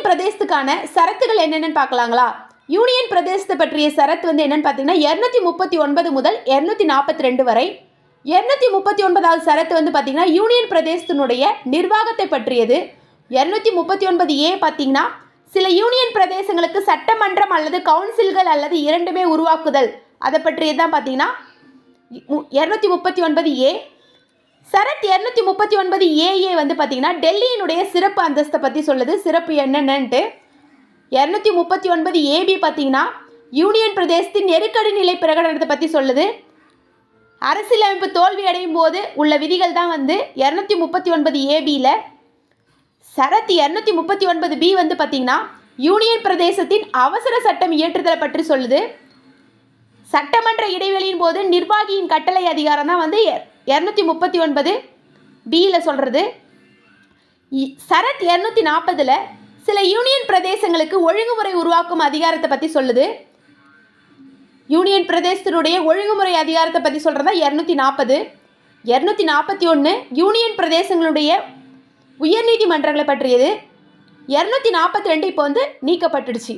பிரதேசத்துக்கான சரத்துகள் என்னென்னு பார்க்கலாங்களா? யூனியன் பிரதேசத்தை பற்றிய சரத்து வந்து என்னென்னு பார்த்தீங்கன்னா 239 முதல் 242 வரை. 239வது சரத்து வந்து பார்த்தீங்கன்னா யூனியன் பிரதேசத்தினுடைய நிர்வாகத்தை பற்றியது. 239A பார்த்தீங்கன்னா சில யூனியன் பிரதேசங்களுக்கு சட்டமன்றம் அல்லது கவுன்சில்கள் அல்லது இரண்டுமே உருவாக்குதல், அதை பற்றியது தான் பார்த்தீங்கன்னா 239A. சரத் 239AA வந்து பார்த்தீங்கன்னா டெல்லியினுடைய சிறப்பு அந்தஸ்தை பற்றி சொல்லுது. சிறப்பு என்னென்னன்ட்டு 239AB பார்த்தீங்கன்னா யூனியன் பிரதேசத்தின் நெருக்கடி நிலை பிரகடனத்தை பற்றி சொல்லுது. அரசியலமைப்பு தோல்வி அடையும் போது உள்ள விதிகள் தான் வந்து 239ABயில். சரத் 239B வந்து பார்த்தீங்கன்னா யூனியன் பிரதேசத்தின் அவசர சட்டம் இயற்றுதலை பற்றி சொல்லுது. சட்டமன்ற இடைவெளியின் போது நிர்வாகியின் கட்டளை அதிகாரம் தான் வந்து 239Bயில் சொல்கிறது. சரத் 240ல் சில யூனியன் பிரதேசங்களுக்கு ஒழுங்குமுறை உருவாக்கும் அதிகாரத்தை பற்றி சொல்லுது. யூனியன் பிரதேசத்தினுடைய ஒழுங்குமுறை அதிகாரத்தை பற்றி சொல்கிறதா 240. 241 யூனியன் பிரதேசங்களுடைய உயர்நீதிமன்றங்களை பற்றியது. 242 இப்போ வந்து நீக்கப்பட்டுடுச்சு.